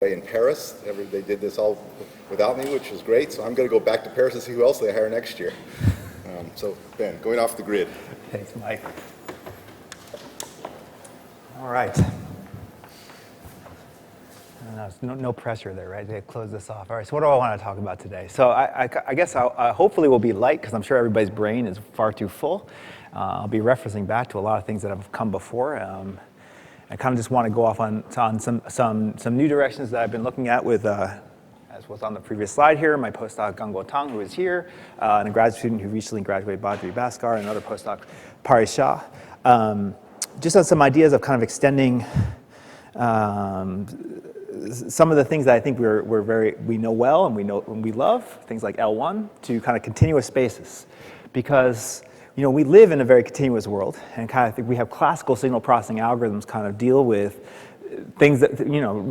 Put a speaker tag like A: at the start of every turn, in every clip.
A: in Paris. They did this all without me, which was great. So I'm going to go back to Paris and see who else they hire next year. So Ben, going off the grid.
B: Thanks, Mike. All right. No pressure there, right? They close this off. All right, so what do I want to talk about today? So I guess hopefully we'll be light, because I'm sure everybody's brain is far too full. I'll be referencing back to a lot of things that have come before. I kind of just want to go off on some new directions that I've been looking at with, as was on the previous slide here, my postdoc Gangguo Tang, who is here, and a grad student who recently graduated, Badri Bhaskar, and another postdoc, Pari Shah. Just on some ideas of kind of extending some of the things that I think we know well and we love, things like L1, to kind of continuous spaces, because we live in a very continuous world, and kind of think we have classical signal processing algorithms kind of deal with things that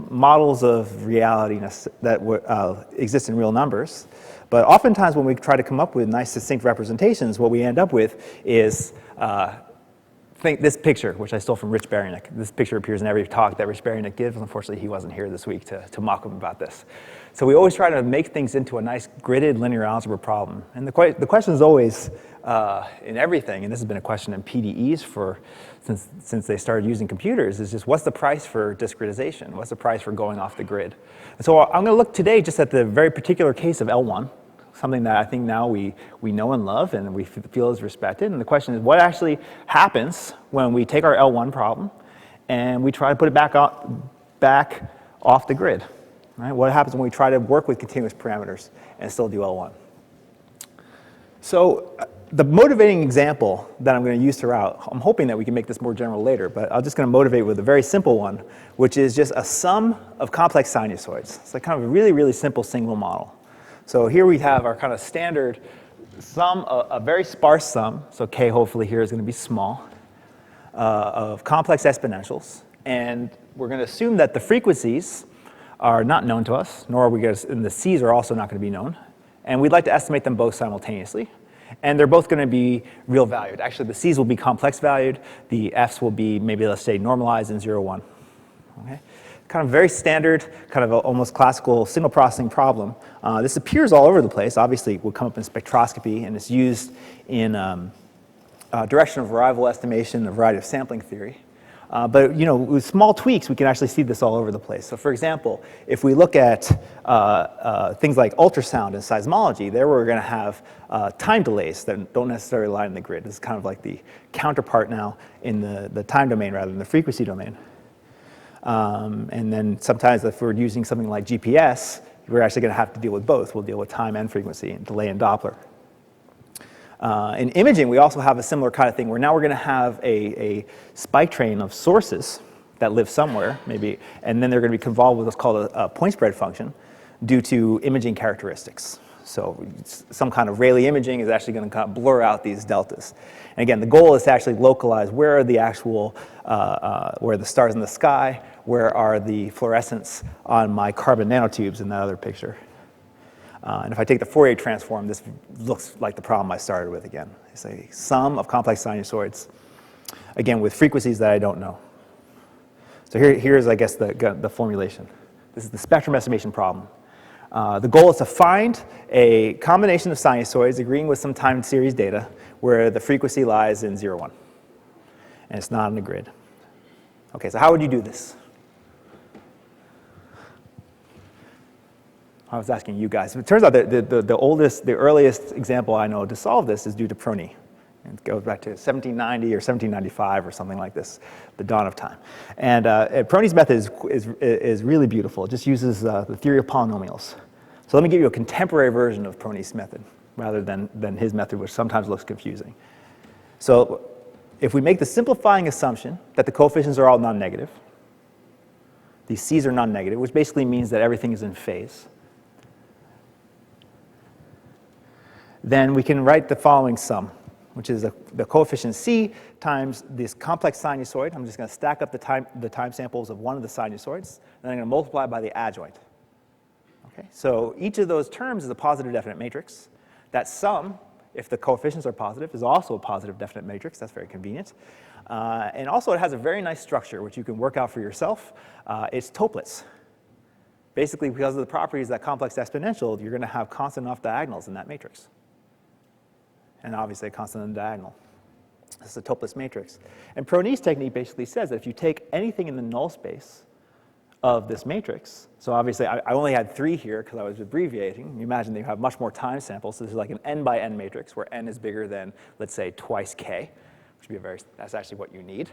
B: models of reality that exist in real numbers. But oftentimes when we try to come up with nice succinct representations, what we end up with is this picture, which I stole from Rich Baranick. This picture appears in every talk that Rich Baranick gives. Unfortunately, he wasn't here this week to mock him about this. So we always try to make things into a nice gridded linear algebra problem. And the question is always, in everything, and this has been a question in PDEs since they started using computers, is just what's the price for discretization? What's the price for going off the grid? And so I'm going to look today just at the very particular case of L1, something that I think now we know and love and we feel is respected. And the question is, what actually happens when we take our L1 problem and we try to put it back off the grid? Right? What happens when we try to work with continuous parameters and still do L1? So the motivating example that I'm going to use throughout, I'm hoping that we can make this more general later, but I'm just going to motivate with a very simple one, which is just a sum of complex sinusoids. It's like kind of a really, really simple single model. So here we have our kind of standard sum, a very sparse sum, so k hopefully here is going to be small, of complex exponentials. And we're going to assume that the frequencies are not known to us, nor are we going to, and the c's are also not going to be known. And we'd like to estimate them both simultaneously. And they're both going to be real valued. Actually, the c's will be complex valued. The f's will be, maybe let's say, normalized in 0, 1. Okay? Kind of very standard, kind of almost classical signal processing problem. This appears all over the place. Obviously, it will come up in spectroscopy, and it's used in direction of arrival estimation, a variety of sampling theory. But with small tweaks, we can actually see this all over the place. So for example, if we look at things like ultrasound and seismology, there we're going to have time delays that don't necessarily lie in the grid. This is kind of like the counterpart now in the time domain rather than the frequency domain. And then sometimes if we're using something like GPS, we're actually going to have to deal with both. We'll deal with time and frequency, and delay and Doppler. In imaging, we also have a similar kind of thing where now we're going to have a spike train of sources that live somewhere, maybe, and then they're going to be convolved with what's called a point spread function due to imaging characteristics. So some kind of Rayleigh imaging is actually going to kind of blur out these deltas. And again, the goal is to actually localize where are the actual, where are the stars in the sky, where are the fluorescents on my carbon nanotubes in that other picture. And if I take the Fourier transform, this looks like the problem I started with again. It's a sum of complex sinusoids, again, with frequencies that I don't know. So here's, I guess, the formulation. This is the spectrum estimation problem. The goal is to find a combination of sinusoids agreeing with some time series data where the frequency lies in 0, 1. And it's not in the grid. OK, so how would you do this? I was asking you guys. It turns out that the earliest example I know to solve this is due to Prony. It goes back to 1790 or 1795 or something like this, the dawn of time. And Prony's method is really beautiful. It just uses the theory of polynomials. So let me give you a contemporary version of Prony's method rather than his method, which sometimes looks confusing. So if we make the simplifying assumption that the coefficients are all non-negative, these c's are non-negative, which basically means that everything is in phase, then we can write the following sum, which is the coefficient c times this complex sinusoid. I'm just going to stack up the time samples of one of the sinusoids, and I'm going to multiply by the adjoint. Okay? So each of those terms is a positive definite matrix. That sum, if the coefficients are positive, is also a positive definite matrix. That's very convenient. And also, it has a very nice structure, which you can work out for yourself. It's toplets. Basically, because of the properties of that complex exponential, you're going to have constant off diagonals in that matrix. And obviously a constant on the diagonal. This is a topeless matrix. And Prony's technique basically says that if you take anything in the null space of this matrix, so obviously I only had 3 here because I was abbreviating. You imagine that you have much more time samples, so this is like an n by n matrix where n is bigger than, let's say, twice k, which would be that's actually what you need.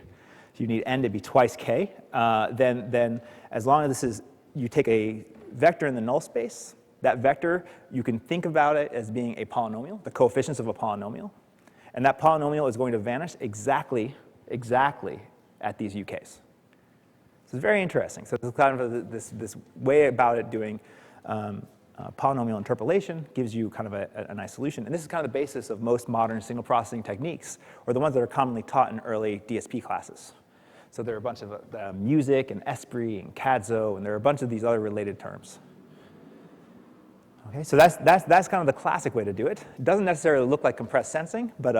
B: If you need n to be twice k, then as long as this is, you take a vector in the null space, that vector, you can think about it as being a polynomial, the coefficients of a polynomial. And that polynomial is going to vanish exactly at these UKs. So it's very interesting. So it's kind of this way about it doing polynomial interpolation gives you kind of a nice solution. And this is kind of the basis of most modern signal processing techniques, or the ones that are commonly taught in early DSP classes. So there are a bunch of music and Esprit and CADZO, and there are a bunch of these other related terms. Okay, so that's kind of the classic way to do it. It doesn't necessarily look like compressed sensing, but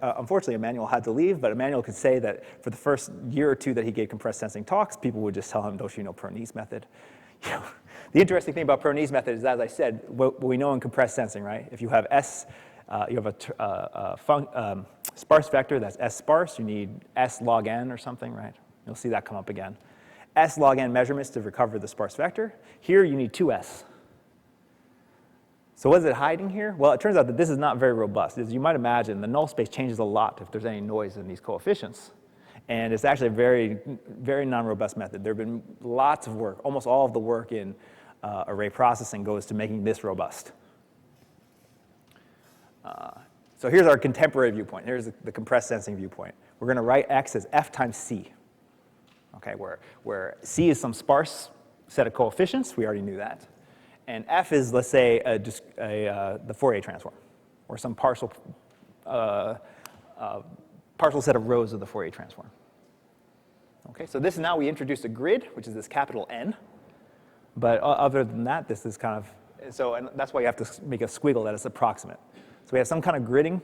B: unfortunately Emmanuel had to leave, but Emmanuel could say that for the first year or 2 that he gave compressed sensing talks, people would just tell him, don't you know Prony's method? You know, the interesting thing about Prony's method is, as I said, what we know in compressed sensing, right? If you have you have a sparse vector that's S sparse, you need S log n or something, right? You'll see that come up again. S log n measurements to recover the sparse vector. Here you need 2S. So what is it hiding here? Well, it turns out that this is not very robust. As you might imagine, the null space changes a lot if there's any noise in these coefficients. And it's actually a very, very non-robust method. There have been lots of work. Almost all of the work in array processing goes to making this robust. So here's our contemporary viewpoint. Here's the compressed sensing viewpoint. We're going to write X as F times C, okay, where C is some sparse set of coefficients. We already knew that. And F is, let's say, the Fourier transform, or some partial set of rows of the Fourier transform. Okay, so this now we introduce a grid, which is this capital N. But other than that, this is kind of, and that's why you have to make a squiggle that is approximate. So we have some kind of gridding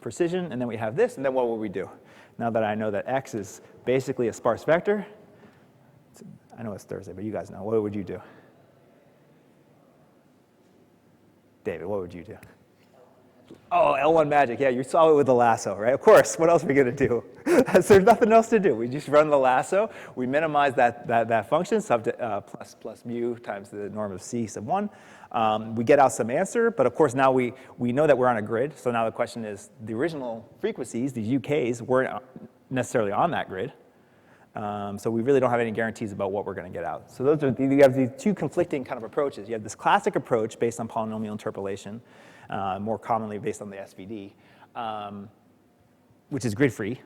B: precision, and then we have this, and then what will we do? Now that I know that X is basically a sparse vector, I know it's Thursday, but you guys know, what would you do? David, what would you do? Oh, L1 magic. Yeah, you saw it with the lasso, right? Of course. What else are we going to do? There's nothing else to do. We just run the lasso. We minimize that function, plus mu times the norm of C sub 1. We get out some answer. But of course, now we know that we're on a grid. So now the question is, the original frequencies, these UKs, weren't necessarily on that grid. So we really don't have any guarantees about what we're going to get out. So you have these 2 conflicting kind of approaches. You have this classic approach based on polynomial interpolation, more commonly based on the SVD, which is grid-free.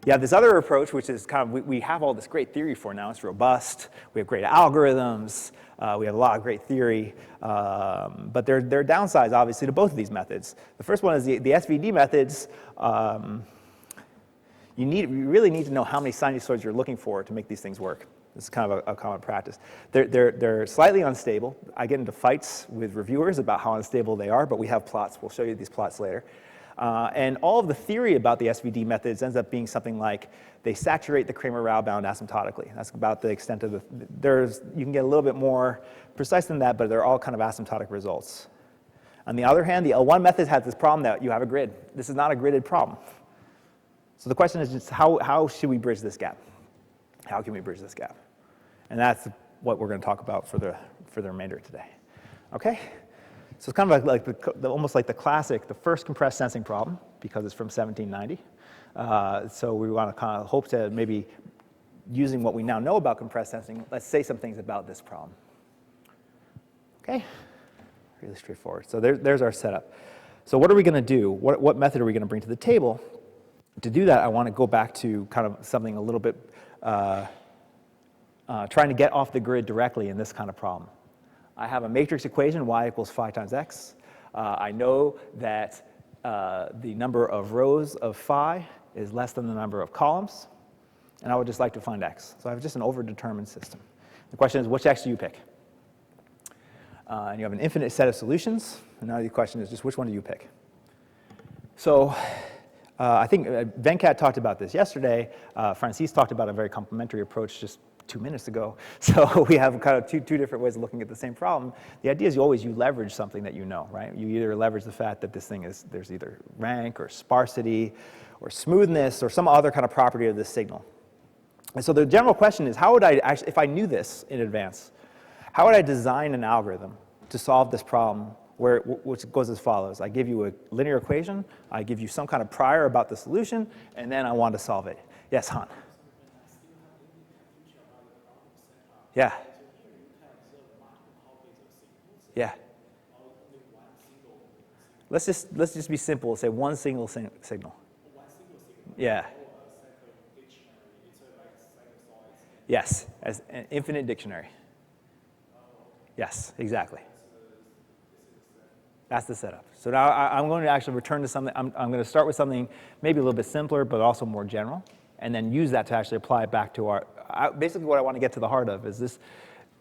B: You have this other approach, which is kind of, we have all this great theory for now. It's robust. We have great algorithms. We have a lot of great theory. But there are downsides, obviously, to both of these methods. The first one is the SVD methods. You really need to know how many sinusoids you're looking for to make these things work. This is kind of a common practice. They're slightly unstable. I get into fights with reviewers about how unstable they are, but we have plots. We'll show you these plots later. And all of the theory about the SVD methods ends up being something like they saturate the Kramer-Rao bound asymptotically. That's about the extent of you can get a little bit more precise than that, but they're all kind of asymptotic results. On the other hand, the L1 method has this problem that you have a grid. This is not a gridded problem. So the question is just how should we bridge this gap? How can we bridge this gap? And that's what we're going to talk about for the remainder of today. Okay? So it's kind of like almost like the first compressed sensing problem, because it's from 1790. So we want to kind of hope to maybe, using what we now know about compressed sensing, let's say some things about this problem. Okay? Really straightforward. So there's our setup. So what are we going to do? What method are we going to bring to the table? To do that, I want to go back to kind of something a little bit, trying to get off the grid directly in this kind of problem. I have a matrix equation, y equals phi times x. I know that the number of rows of phi is less than the number of columns, and I would just like to find x. So I have just an overdetermined system. The question is, which x do you pick? And you have an infinite set of solutions, and now the question is just which one do you pick? So I think Venkat talked about this yesterday. Francis talked about a very complementary approach, just 2 minutes ago. So we have kind of two different ways of looking at the same problem. The idea is you leverage something that you know, right? You either leverage the fact that this thing there's either rank or sparsity or smoothness or some other kind of property of this signal. And so the general question is, how would I actually, if I knew this in advance, how would I design an algorithm to solve this problem which goes as follows? I give you a linear equation, I give you some kind of prior about the solution, and then I want to solve it. Yes, Han? Yeah. Yeah. Let's just be simple and say one single signal. Yeah. Yes, as an infinite dictionary. Yes, exactly. That's the setup. So now I'm going to actually return to something. I'm going to start with something maybe a little bit simpler, but also more general, and then use that to actually apply it back to basically what I want to get to the heart of is this.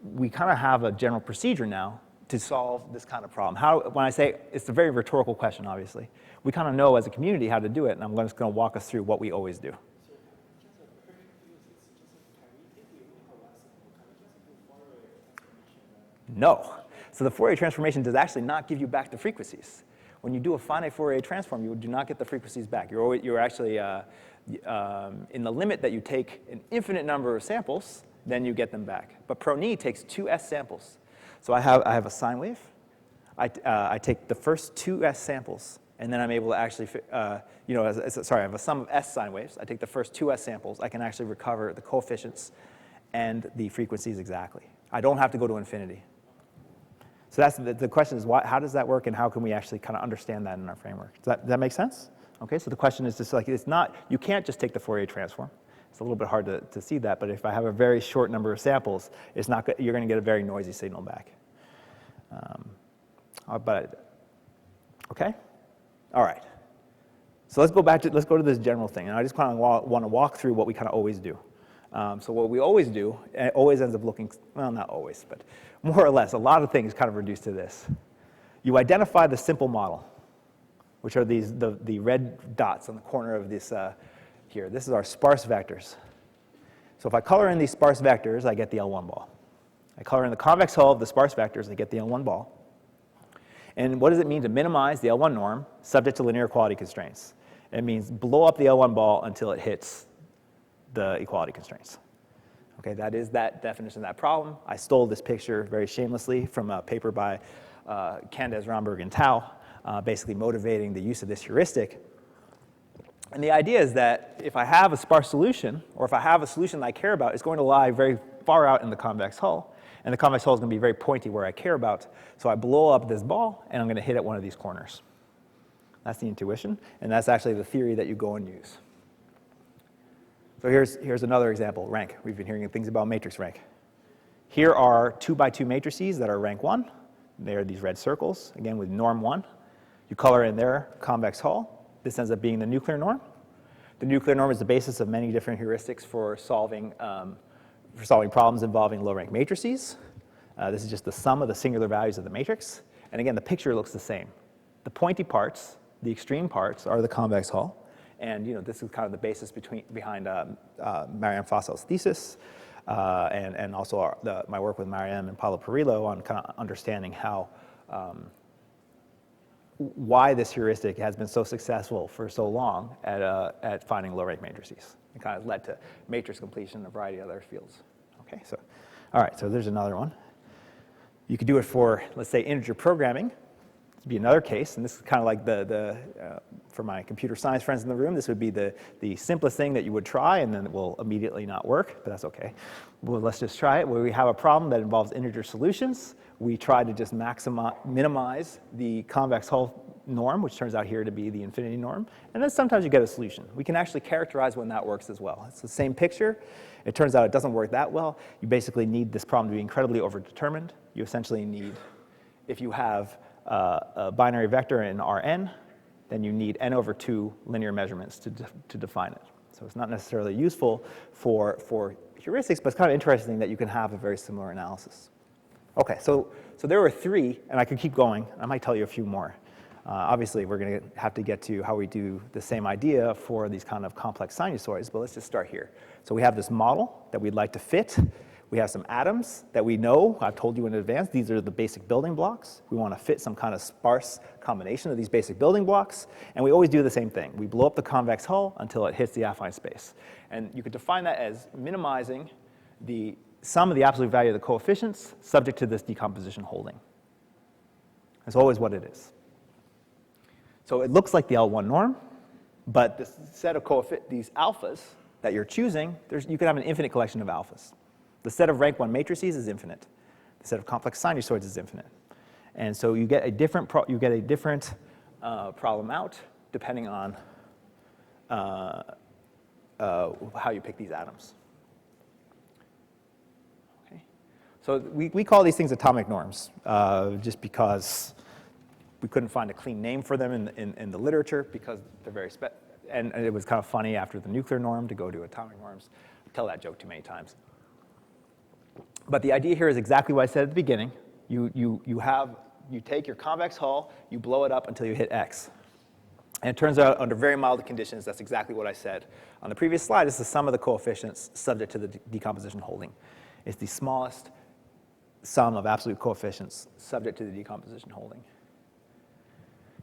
B: We kind of have a general procedure now to solve this kind of problem. When I say, it's a very rhetorical question, obviously. We kind of know as a community how to do it, and I'm just going to walk us through what we always do. No. So the Fourier transformation does actually not give you back the frequencies. When you do a finite Fourier transform, you do not get the frequencies back. You're actually in the limit that you take an infinite number of samples, then you get them back. But Pro-Ni takes 2S samples. So I have a sine wave. I take the first 2S samples, and then I'm able to actually, I have a sum of S sine waves. I take the first 2S samples. I can actually recover the coefficients and the frequencies exactly. I don't have to go to infinity. So that's the question is, how does that work, and how can we actually kind of understand that in our framework? Does that make sense? Okay, so the question is just like, you can't just take the Fourier transform. It's a little bit hard to see that, but if I have a very short number of samples, you're going to get a very noisy signal back. Okay? All right. So let's go to this general thing, and I just kind of want to walk through what we kind of always do. So what we always do, and it always ends up looking, well, not always, but more or less, a lot of things kind of reduce to this. You identify the simple model, which are the red dots on the corner of this here. This is our sparse vectors. So if I color in these sparse vectors, I get the L1 ball. I color in the convex hull of the sparse vectors, I get the L1 ball. And what does it mean to minimize the L1 norm subject to linear equality constraints? It means blow up the L1 ball until it hits the equality constraints. Okay, that is that definition of that problem. I stole this picture very shamelessly from a paper by Candes, Romberg, and Tao, basically motivating the use of this heuristic. And the idea is that if I have a sparse solution, or if I have a solution that I care about, it's going to lie very far out in the convex hull. And the convex hull is going to be very pointy where I care about. So I blow up this ball, and I'm going to hit at one of these corners. That's the intuition, and that's actually the theory that you go and use. So here's another example, rank. We've been hearing things about matrix rank. Here are 2x2 matrices that are rank 1. They are these red circles, again with norm 1. You color in their convex hull. This ends up being the nuclear norm. The nuclear norm is the basis of many different heuristics for solving problems involving low-rank matrices. This is just the sum of the singular values of the matrix. And again, the picture looks the same. The pointy parts, the extreme parts, are the convex hull. And this is kind of the basis behind Mariam Fossel's thesis, and also my work with Mariam and Paulo Perillo on kind of understanding how why this heuristic has been so successful for so long at finding low-rank matrices. It kind of led to matrix completion in a variety of other fields. Okay, so all right, so there's another one. You could do it for, let's say, integer programming. This would be another case, and this is kind of like for my computer science friends in the room, this would be the simplest thing that you would try, and then it will immediately not work, but that's okay. Well, let's just try it. Where we have a problem that involves integer solutions, we try to just minimize the convex hull norm, which turns out here to be the infinity norm, and then sometimes you get a solution. We can actually characterize when that works as well. It's the same picture. It turns out it doesn't work that well. You basically need this problem to be incredibly overdetermined. You essentially need, if you have a binary vector in Rn, then you need n over 2 linear measurements to define it. So it's not necessarily useful for heuristics, but it's kind of interesting that you can have a very similar analysis. Okay, so there were 3, and I could keep going. I might tell you a few more. Obviously, we're going to have to get to how we do the same idea for these kind of complex sinusoids, but let's just start here. So we have this model that we'd like to fit. We have some atoms that we know. I've told you in advance, these are the basic building blocks. We want to fit some kind of sparse combination of these basic building blocks, and we always do the same thing. We blow up the convex hull until it hits the affine space. And you could define that as minimizing the sum of the absolute value of the coefficients subject to this decomposition holding. That's always what it is. So it looks like the L1 norm, but this set of these alphas that you're choosing, you could have an infinite collection of alphas. The set of rank 1 matrices is infinite. The set of complex sinusoids is infinite. And so you get a different, problem out depending on how you pick these atoms. Okay. So we call these things atomic norms just because we couldn't find a clean name for them in the literature because they're very and it was kind of funny after the nuclear norm to go to atomic norms. I tell that joke too many times. But the idea here is exactly what I said at the beginning. You take your convex hull, you blow it up until you hit X. And it turns out under very mild conditions, that's exactly what I said. On the previous slide, it's the sum of the coefficients subject to the decomposition holding. It's the smallest sum of absolute coefficients subject to the decomposition holding.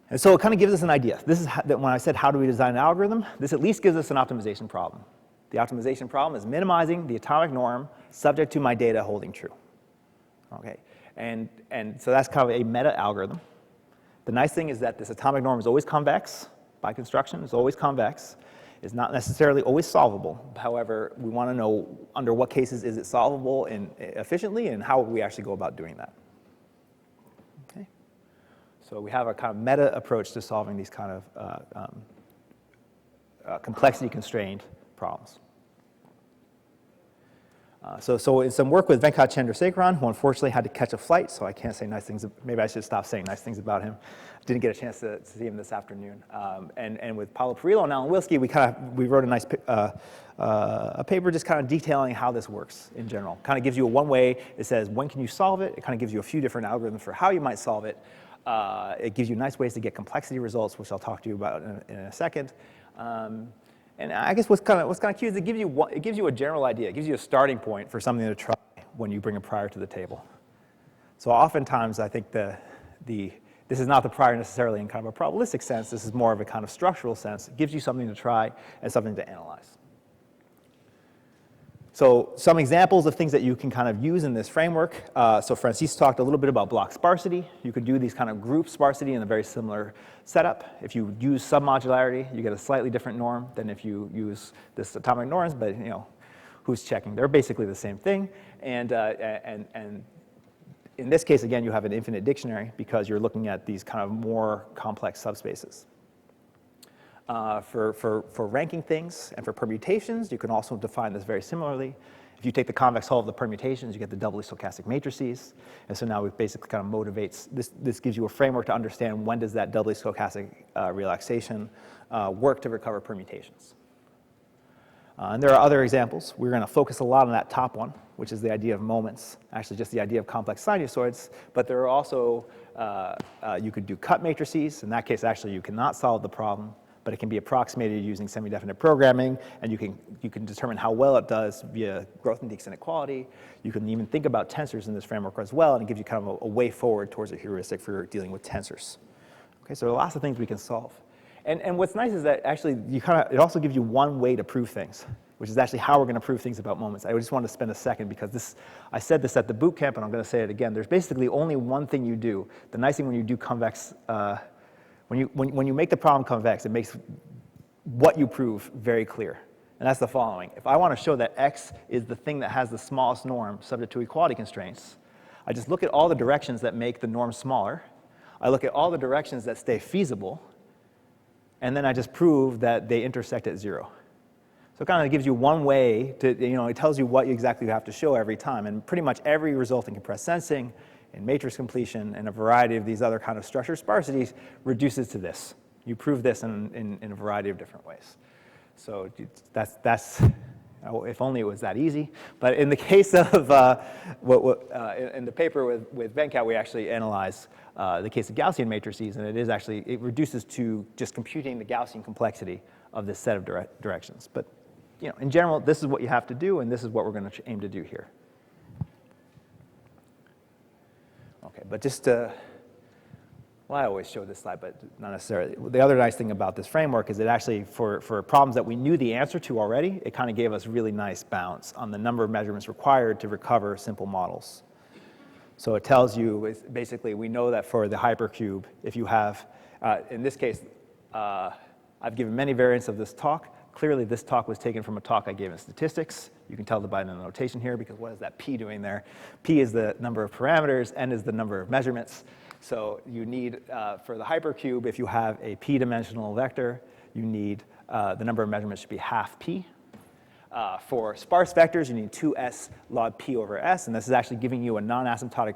B: And so it kind of gives us an idea. This is when I said how do we design an algorithm, this at least gives us an optimization problem. The optimization problem is minimizing the atomic norm subject to my data holding true. Okay, and so that's kind of a meta algorithm. The nice thing is that this atomic norm is always convex by construction. It's always convex. It's not necessarily always solvable. However, we want to know under what cases is it solvable efficiently and how we actually go about doing that. Okay, so we have a kind of meta approach to solving these kind of complexity constrained problems. So in some work with Venkat Chandrasekaran, who unfortunately had to catch a flight, so I can't say nice things. Maybe I should stop saying nice things about him. Didn't get a chance to see him this afternoon. And with Paulo Perillo and Alan Wilsky, we wrote a nice a paper just kind of detailing how this works in general. Kind of gives you a one way. It says when can you solve it. It kind of gives you a few different algorithms for how you might solve it. It gives you nice ways to get complexity results, which I'll talk to you about in a second. And I guess what's kind of cute is it gives you a general idea. It gives you a starting point for something to try when you bring a prior to the table. So oftentimes I think this is not the prior necessarily in kind of a probabilistic sense. This is more of a kind of structural sense. It gives you something to try and something to analyze. So some examples of things that you can kind of use in this framework. So Francis talked a little bit about block sparsity. You could do these kind of group sparsity in a very similar setup. If you use submodularity, you get a slightly different norm than if you use this atomic norms, but who's checking? They're basically the same thing. And in this case, again, you have an infinite dictionary because you're looking at these kind of more complex subspaces. For ranking things and for permutations, you can also define this very similarly. If you take the convex hull of the permutations, you get the doubly stochastic matrices. And so now it basically kind of motivates, this gives you a framework to understand when does that doubly stochastic relaxation work to recover permutations. And there are other examples. We're going to focus a lot on that top one, which is the idea of moments, actually just the idea of complex sinusoids. But there are also, you could do cut matrices. In that case, actually, you cannot solve the problem, but it can be approximated using semi-definite programming, and you can determine how well it does via growth index inequality. You can even think about tensors in this framework as well, and it gives you kind of a way forward towards a heuristic for dealing with tensors. Okay, so there are lots of things we can solve. And what's nice is that actually it also gives you one way to prove things, which is actually how we're going to prove things about moments. I just wanted to spend a second because I said this at the boot camp, and I'm going to say it again. There's basically only one thing you do. The nice thing when you do convex, when you make the problem convex, it makes what you prove very clear. And that's the following. If I want to show that X is the thing that has the smallest norm subject to equality constraints, I just look at all the directions that make the norm smaller. I look at all the directions that stay feasible. And then I just prove that they intersect at 0. So it kind of gives you one way to, it tells you what exactly you have to show every time. And pretty much every result in compressed sensing, in matrix completion, and a variety of these other kind of structured sparsities reduces to this. You prove this in a variety of different ways. So that's If only it was that easy. But in the case of, in the paper with Venkat, we actually analyzed the case of Gaussian matrices, and it reduces to just computing the Gaussian complexity of this set of directions. But in general, this is what you have to do, and this is what we're going to aim to do here. Okay, but just to, well, I always show this slide, but not necessarily. The other nice thing about this framework is it actually, for problems that we knew the answer to already, it kind of gave us really nice bounds on the number of measurements required to recover simple models. So it tells you, basically, we know that for the hypercube, if you have, in this case, I've given many variants of this talk. Clearly, this talk was taken from a talk I gave in statistics. You can tell by the notation here, because what is that P doing there? P is the number of parameters, N is the number of measurements. So you need, for the hypercube, if you have a p-dimensional vector, you need, the number of measurements should be half p. For sparse vectors, you need 2s log p over s, and this is actually giving you a non-asymptotic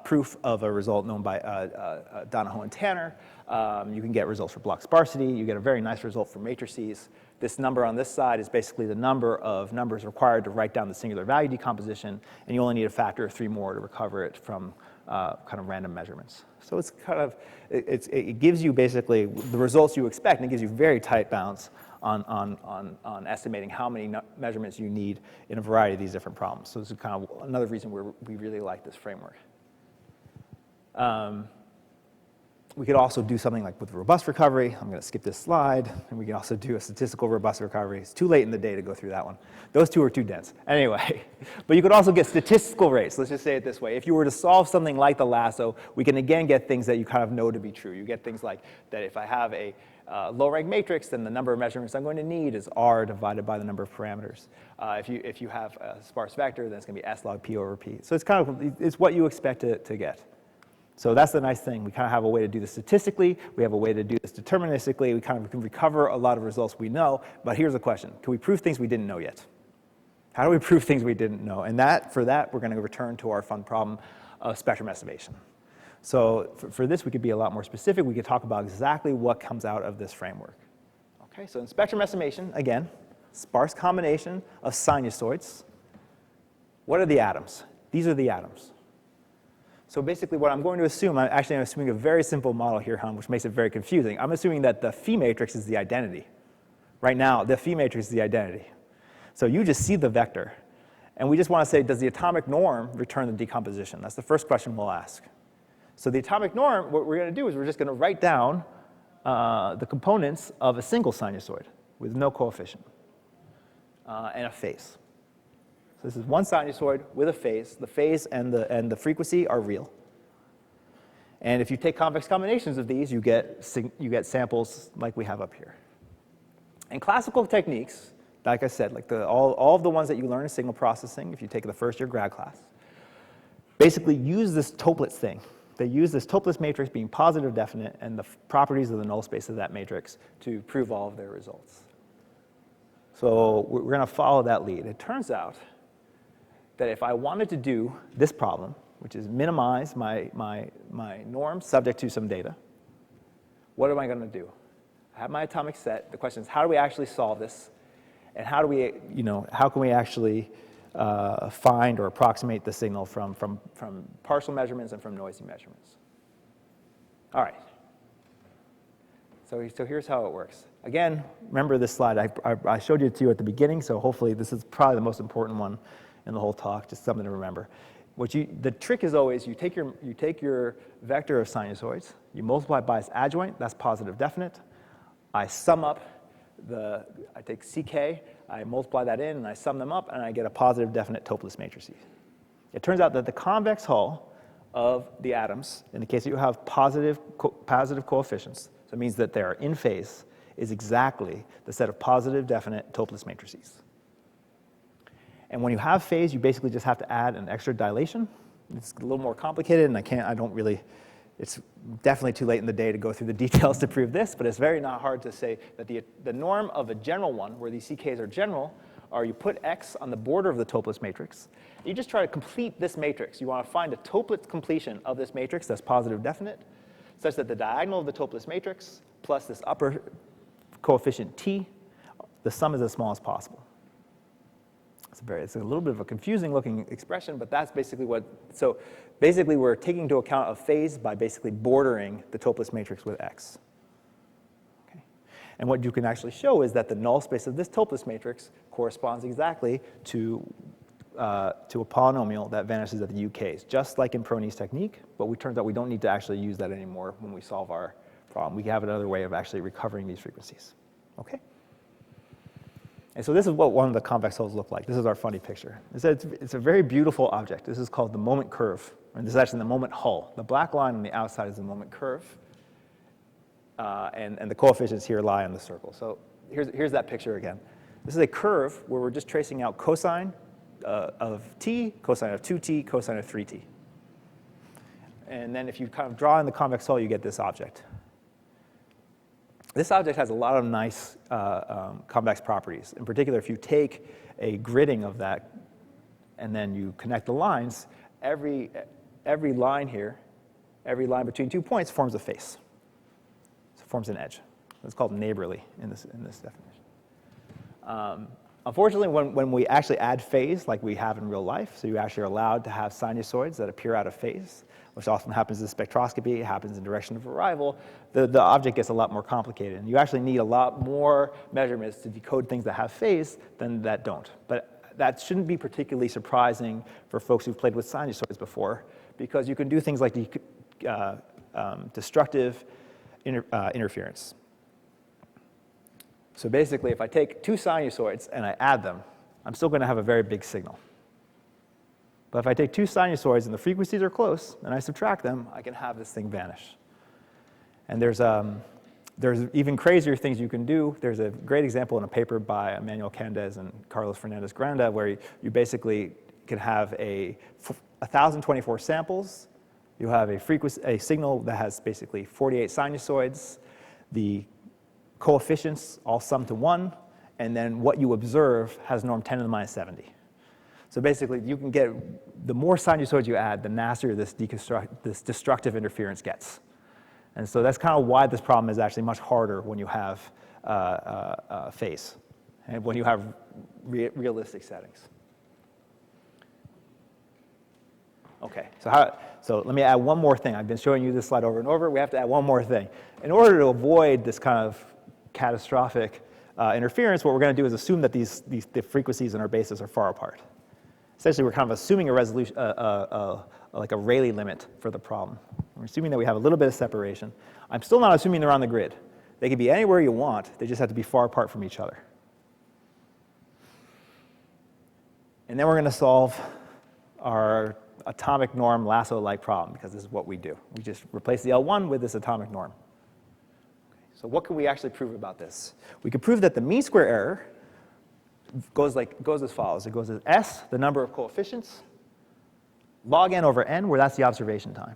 B: proof of a result known by Donahoe and Tanner. You can get results for block sparsity. You get a very nice result for matrices. This number on this side is basically the number of numbers required to write down the singular value decomposition, and you only need a factor of 3 more to recover it from kind of random measurements. So it's kind of, it gives you basically the results you expect, and it gives you very tight bounds on estimating how many measurements you need in a variety of these different problems. So this is kind of another reason we really like this framework. We could also do something like with robust recovery. I'm going to skip this slide. And we can also do a statistical robust recovery. It's too late in the day to go through that one. Those two are too dense. Anyway, but you could also get statistical rates. Let's just say it this way. If you were to solve something like the lasso, we can again get things that you kind of know to be true. You get things like that if I have a low-rank matrix, then the number of measurements I'm going to need is R divided by the number of parameters. If you have a sparse vector, then it's going to be S log P over P. So it's kind of, it's what you expect to get. So that's the nice thing. We kind of have a way to do this statistically. We have a way to do this deterministically. We kind of can recover a lot of results we know. But here's the question. Can we prove things we didn't know yet? How do we prove things we didn't know? And for that, we're going to return to our fun problem of spectrum estimation. So for this, we could be a lot more specific. We could talk about exactly what comes out of this framework. Okay, so in spectrum estimation, again, sparse combination of sinusoids. What are the atoms? These are the atoms. So basically what I'm going to assume, I'm assuming a very simple model here, which makes it very confusing. I'm assuming that the phi matrix is the identity. Right now, the phi matrix is the identity. So you just see the vector. And we just want to say, does the atomic norm return the decomposition? That's the first question we'll ask. So the atomic norm, what we're going to do is we're just going to write down the components of a single sinusoid with no coefficient and a phase. So this is one sinusoid with a phase. The phase and the frequency are real. And if you take convex combinations of these, you get samples like we have up here. And classical techniques, like I said, like all of the ones that you learn in signal processing, if you take the first year grad class, basically use this Toeplitz thing. They use this Toeplitz matrix being positive definite and the properties of the null space of that matrix to prove all of their results. So we're going to follow that lead. It turns out that if I wanted to do this problem, which is minimize my norm subject to some data, what am I going to do? I have my atomic set. The question is, how do we actually solve this? And how can we actually find or approximate the signal from partial measurements and from noisy measurements? All right. So here's how it works. Again, remember this slide. I showed it to you at the beginning, so hopefully this is probably the most important one in the whole talk, just something to remember. The trick is always you take your vector of sinusoids, you multiply by its adjoint, that's positive definite. I sum up I take CK, I multiply that in, and I sum them up, and I get a positive definite Toeplitz matrix. It turns out that the convex hull of the atoms, in the case that you have positive coefficients, so it means that they are in phase, is exactly the set of positive definite Toeplitz matrices. And when you have phase, you basically just have to add an extra dilation. It's a little more complicated, and it's definitely too late in the day to go through the details to prove this, but it's very not hard to say that the norm of a general one, where these CKs are general, are you put X on the border of the Toeplitz matrix. You just try to complete this matrix. You want to find a Toeplitz completion of this matrix that's positive definite, such that the diagonal of the Toeplitz matrix plus this upper coefficient T, the sum is as small as possible. It's a little bit of a confusing looking expression, but that's basically what, so basically we're taking into account a phase by basically bordering the topoless matrix with X. Okay. And what you can actually show is that the null space of this topoless matrix corresponds exactly to a polynomial that vanishes at the UKs, just like in Prony's technique, but it turns out we don't need to actually use that anymore when we solve our problem. We have another way of actually recovering these frequencies. Okay? And so this is what one of the convex hulls look like. This is our funny picture. It's a very beautiful object. This is called the moment curve. And this is actually the moment hull. The black line on the outside is the moment curve. And the coefficients here lie on the circle. So here's that picture again. This is a curve where we're just tracing out cosine of t, cosine of 2t, cosine of 3t. And then if you kind of draw in the convex hull, you get this object. This object has a lot of nice convex properties. In particular, if you take a gridding of that and then you connect the lines, every line here, every line between 2 points forms a face. So it forms an edge. It's called neighborly in this definition. Unfortunately, when we actually add phase, like we have in real life, so you actually are allowed to have sinusoids that appear out of phase, which often happens in spectroscopy, it happens in direction of arrival, the object gets a lot more complicated. And you actually need a lot more measurements to decode things that have phase than that don't. But that shouldn't be particularly surprising for folks who've played with sinusoids before, because you can do things like destructive interference. So basically, if I take two sinusoids and I add them, I'm still going to have a very big signal. But if I take two sinusoids and the frequencies are close, and I subtract them, I can have this thing vanish. And there's even crazier things you can do. There's a great example in a paper by Emmanuel Candez and Carlos Fernandez-Granda where you basically can have 1,024 samples. You have a signal that has basically 48 sinusoids. The coefficients all sum to 1, and then what you observe has norm 10 to the minus 70. So basically, you can get, the more sinusoids you add, the nastier this destructive interference gets. And so that's kind of why this problem is actually much harder when you have phase, and when you have realistic settings. Okay, so let me add one more thing. I've been showing you this slide over and over. We have to add one more thing. In order to avoid this kind of catastrophic interference, what we're going to do is assume that the frequencies in our bases are far apart. Essentially, we're kind of assuming a resolution, like a Rayleigh limit for the problem. We're assuming that we have a little bit of separation. I'm still not assuming they're on the grid. They can be anywhere you want. They just have to be far apart from each other. And then we're going to solve our atomic norm lasso-like problem, because this is what we do. We just replace the L1 with this atomic norm. Okay, so what can we actually prove about this? We can prove that the mean square error goes as follows. It goes as S, the number of coefficients, log n over n, where that's the observation time.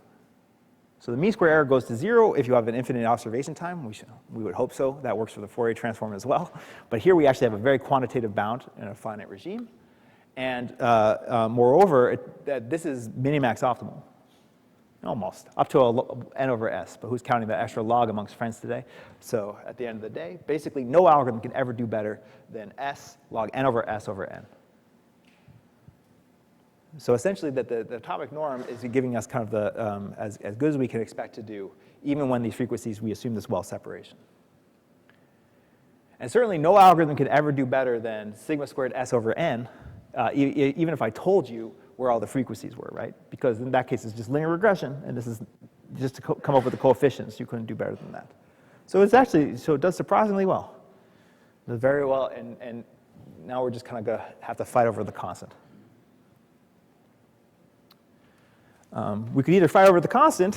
B: So the mean square error goes to 0 if you have an infinite observation time. We would hope so. That works for the Fourier transform as well. But here we actually have a very quantitative bound in a finite regime. And moreover, this is minimax optimal. Almost, up to n over s, but who's counting that extra log amongst friends today? So at the end of the day, basically no algorithm can ever do better than s log n over s over n. So essentially the atomic norm is giving us kind of the, as good as we can expect to do, even when these frequencies, we assume this well separation. And certainly no algorithm can ever do better than sigma squared s over n, even if I told you where all the frequencies were, right? Because in that case, it's just linear regression, and this is just to come up with the coefficients. You couldn't do better than that. So it's actually, so it does surprisingly well. It does very well, and now we're just kind of going to have to fight over the constant. We could either fight over the constant,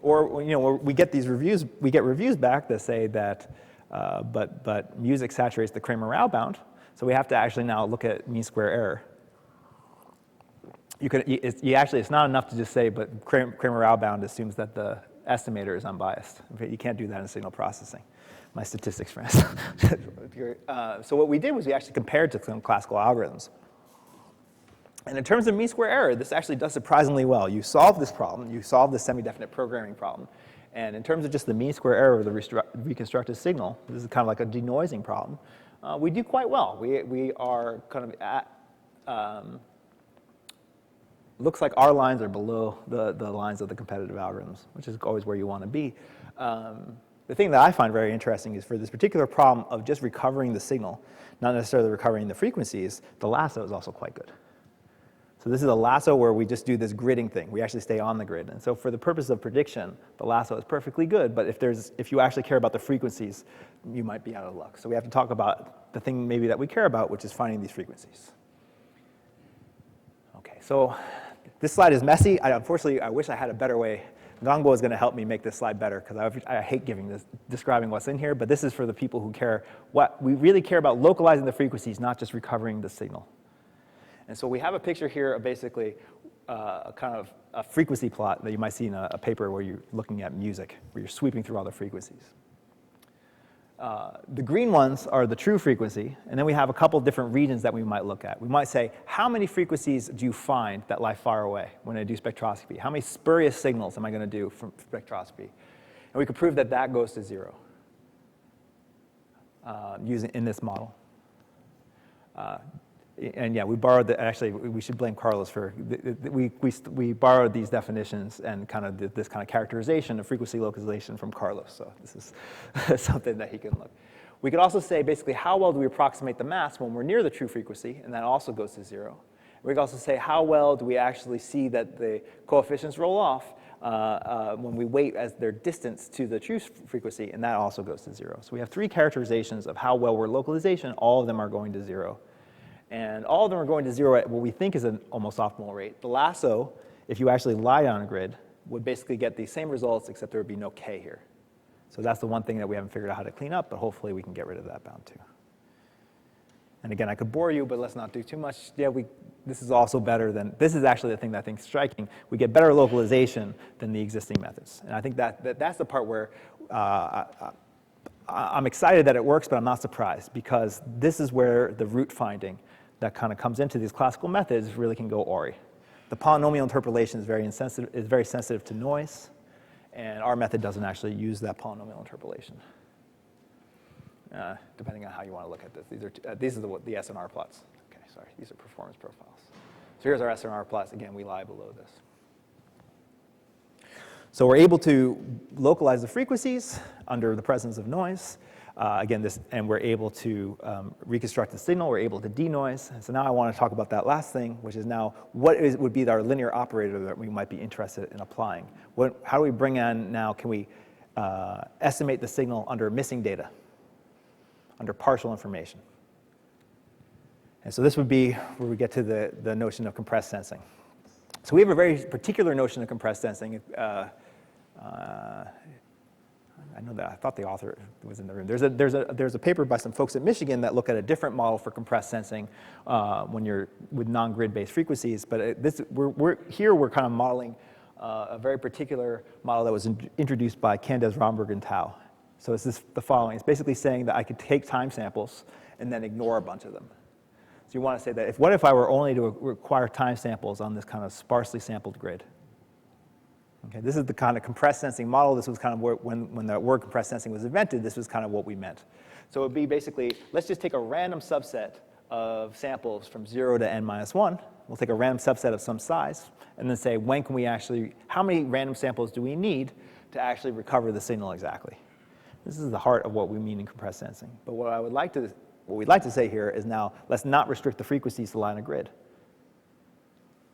B: or we get these reviews, we get reviews back that say that, but music saturates the Kramer-Rao bound, so we have to actually now look at mean square error. It's not enough to just say, but Kramer-Rao bound assumes that the estimator is unbiased. You can't do that in signal processing. My statistics friends. So what we did was we actually compared to some classical algorithms. And in terms of mean square error, this actually does surprisingly well. You solve this problem. You solve the semi-definite programming problem. And in terms of just the mean square error of the reconstructed signal, this is kind of like a denoising problem. We do quite well. We are kind of looks like our lines are below the lines of the competitive algorithms, which is always where you want to be. The thing that I find very interesting is for this particular problem of just recovering the signal, not necessarily recovering the frequencies, the lasso is also quite good. So this is a lasso where we just do this gridding thing. We actually stay on the grid. And so for the purpose of prediction, the lasso is perfectly good. But if you actually care about the frequencies, you might be out of luck. So we have to talk about the thing maybe that we care about, which is finding these frequencies. OK, so this slide is messy. Unfortunately, I wish I had a better way. Gangbo is going to help me make this slide better, because I hate describing what's in here. But this is for the people who care. We really care about localizing the frequencies, not just recovering the signal. And so we have a picture here of basically a kind of a frequency plot that you might see in a paper where you're looking at music, where you're sweeping through all the frequencies. The green ones are the true frequency, and then we have a couple different regions that we might look at. We might say, how many frequencies do you find that lie far away when I do spectroscopy? How many spurious signals am I going to do from spectroscopy? And we could prove that that goes to 0 using in this model. And yeah, we borrowed actually, we should blame Carlos for, we borrowed these definitions and kind of this kind of characterization of frequency localization from Carlos. So this is something that he can look. We could also say basically how well do we approximate the mass when we're near the true frequency, and that also goes to 0. We could also say how well do we actually see that the coefficients roll off when we wait as their distance to the true frequency, and that also goes to 0. So we have 3 characterizations of how well we're localization. All of them are going to 0. And all of them are going to 0 at what we think is an almost optimal rate. The lasso, if you actually lie on a grid, would basically get the same results, except there would be no k here. So that's the one thing that we haven't figured out how to clean up, but hopefully we can get rid of that bound too. And again, I could bore you, but let's not do too much. Yeah, this is also better than, this is actually the thing that I think is striking. We get better localization than the existing methods. And I think that's the part where I'm excited that it works, but I'm not surprised, because this is where the root finding that kind of comes into these classical methods really can go awry. The polynomial interpolation is very sensitive to noise, and our method doesn't actually use that polynomial interpolation. Depending on how you want to look at this. These are the SNR plots. Okay, sorry, these are performance profiles. So here's our SNR plots. Again, we lie below this. So we're able to localize the frequencies under the presence of noise. And we're able to reconstruct the signal. We're able to denoise. And so now I want to talk about that last thing, which is now what would be our linear operator that we might be interested in applying. How do we bring in now, can we estimate the signal under missing data, under partial information? And so this would be where we get to the notion of compressed sensing. So we have a very particular notion of compressed sensing. I know that I thought the author was in the room. There's a paper by some folks at Michigan that look at a different model for compressed sensing when you're with non-grid-based frequencies. But we're kind of modeling a very particular model that was introduced by Candes, Romberg, and Tao. So it's the following. It's basically saying that I could take time samples and then ignore a bunch of them. So you want to say that what if I were only to require time samples on this kind of sparsely sampled grid? Okay, this is the kind of compressed sensing model. This was kind of when the word compressed sensing was invented, this was kind of what we meant. So it would be basically, let's just take a random subset of samples from 0 to n-1. We'll take a random subset of some size, and then say, how many random samples do we need to actually recover the signal exactly? This is the heart of what we mean in compressed sensing. But what we'd like to say here is now, let's not restrict the frequencies to lie on a grid.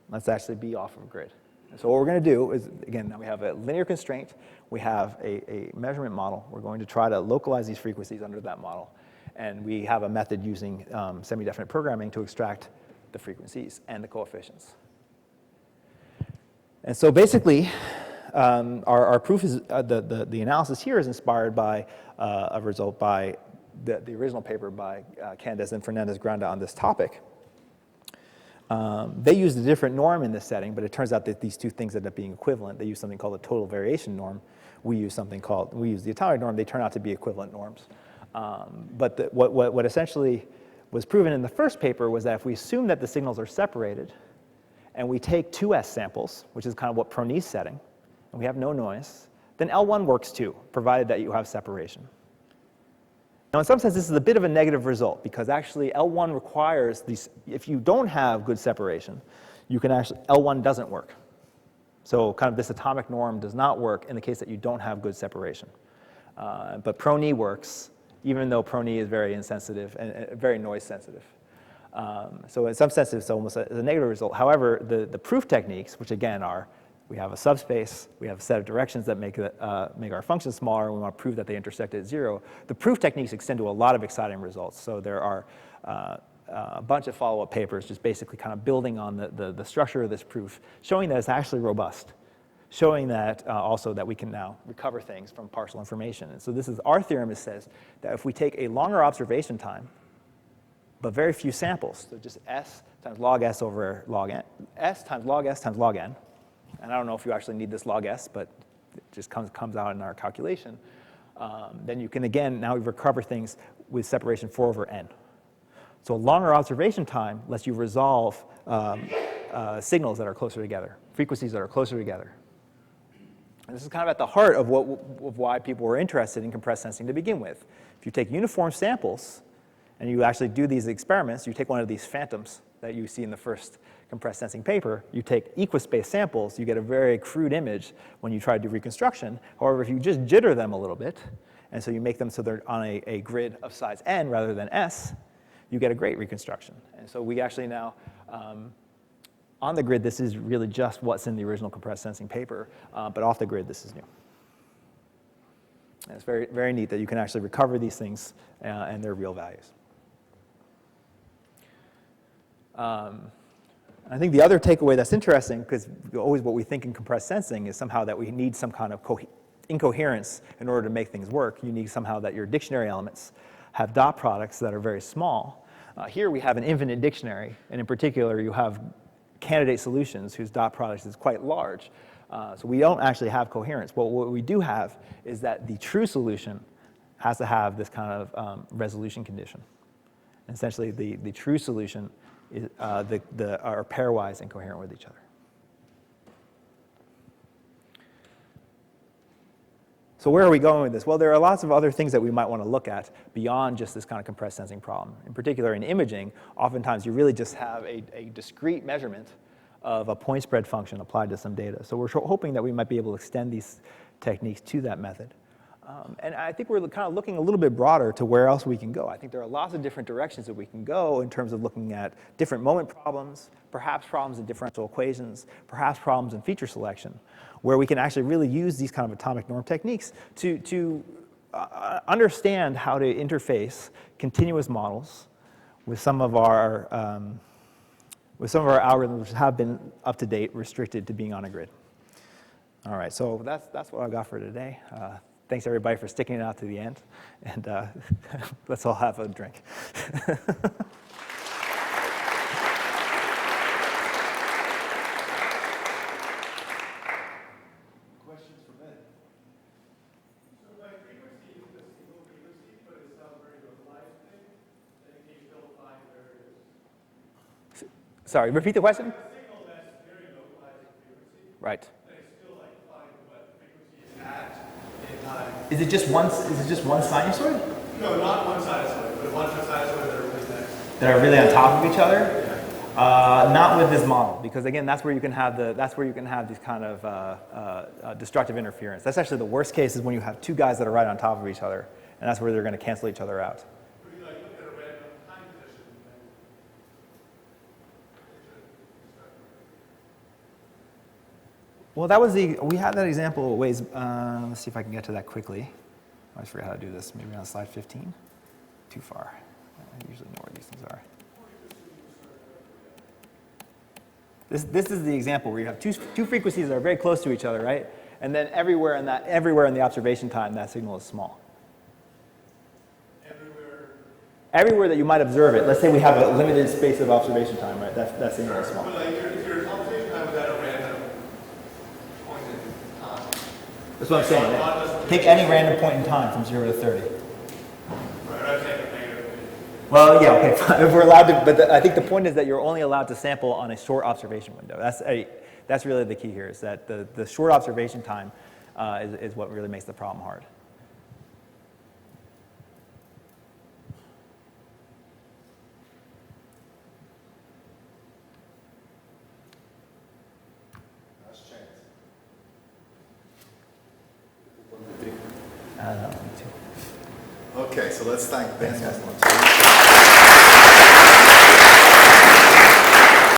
B: Let's actually be off of a grid. So what we're going to do is, again, now we have a linear constraint. We have a measurement model. We're going to try to localize these frequencies under that model. And we have a method using semi-definite programming to extract the frequencies and the coefficients. And so basically, our proof is, the analysis here is inspired by a result by the original paper by Candes and Fernandez-Granda on this topic. They used a different norm in this setting, but it turns out that these two things end up being equivalent. They use something called the total variation norm. We use the atomic norm. They turn out to be equivalent norms. But what essentially was proven in the first paper was that if we assume that the signals are separated, and we take 2S samples, which is kind of what Prony's setting, and we have no noise, then L1 works too, provided that you have separation. Now, in some sense, this is a bit of a negative result because actually L1 requires these, if you don't have good separation, you can actually, L1 doesn't work. So kind of this atomic norm does not work in the case that you don't have good separation. But pro-knee works, even though pro-knee is very insensitive and very noise sensitive. So in some sense, it's almost a negative result. However, the proof techniques, which again are, we have a subspace, we have a set of directions that make our function smaller, and we want to prove that they intersect at 0. The proof techniques extend to a lot of exciting results. So there are a bunch of follow-up papers just basically kind of building on the structure of this proof, showing that it's actually robust, showing that also that we can now recover things from partial information. And so this is our theorem. It says that if we take a longer observation time, but very few samples, so just s times log s over log n, s times log n, and I don't know if you actually need this log s, but it just comes out in our calculation, then you can, again, now recover things with separation 4 over n. So a longer observation time lets you resolve signals that are closer together, frequencies that are closer together. And this is kind of at the heart of why people were interested in compressed sensing to begin with. If you take uniform samples and you actually do these experiments, you take one of these phantoms that you see in the first compressed sensing paper, you take equispaced samples, you get a very crude image when you try to do reconstruction. However, if you just jitter them a little bit, and so you make them so they're on a grid of size n rather than s, you get a great reconstruction. And so we actually now, on the grid, this is really just what's in the original compressed sensing paper, but off the grid, this is new. And it's very, very neat that you can actually recover these things and their real values. I think the other takeaway that's interesting, because always what we think in compressed sensing is somehow that we need some kind of incoherence in order to make things work. You need somehow that your dictionary elements have dot products that are very small. Here we have an infinite dictionary, and in particular you have candidate solutions whose dot product is quite large. So we don't actually have coherence. But what we do have is that the true solution has to have this kind of resolution condition. And essentially the true solution is, are pairwise and coherent with each other. So where are we going with this? Well, there are lots of other things that we might want to look at beyond just this kind of compressed sensing problem. In particular, in imaging, oftentimes you really just have a discrete measurement of a point spread function applied to some data. So we're hoping that we might be able to extend these techniques to that method. And I think we're kind of looking a little bit broader to where else we can go. I think there are lots of different directions that we can go in terms of looking at different moment problems, perhaps problems in differential equations, perhaps problems in feature selection, where we can actually really use these kind of atomic norm techniques to understand how to interface continuous models with some of our algorithms which have been up to date, restricted to being on a grid. All right, so that's what I got for today. Thanks everybody for sticking it out to the end, and let's all have a drink. Sorry, repeat the question?
C: A signal that's very localized in frequency.
B: Right.
C: But it's still like find what frequency is at in time.
B: Is it just one sinusoid?
C: No, not one sinusoid, but a bunch of sinusoids that are really next.
B: That are really on top of each other? Not with this model, because again, that's where you can have these kind of destructive interference. That's actually the worst case, is when you have two guys that are right on top of each other, and that's where they're going to cancel each other out.
C: Would you like look at a random time position?
B: Well, we had that example ways. Let's see if I can get to that quickly. I always forget how to do this. Maybe on slide 15. Too far. I usually know where these things are. This is the example where you have two frequencies that are very close to each other, right? And then everywhere in the observation time, that signal is small. Everywhere that you might observe it. Let's say we have a limited space of observation time, right? That signal is small.
C: But like if your observation time is at a random point in time.
B: That's what I'm saying. Take any random point in time from 0 to 30.
C: Right, I'm saying a negative.
B: Well, yeah, okay, fine. If we're allowed to, but I think the point is that you're only allowed to sample on a short observation window. That's really the key here, is that the short observation time is what really makes the problem hard.
A: Okay, so let's thank Ben.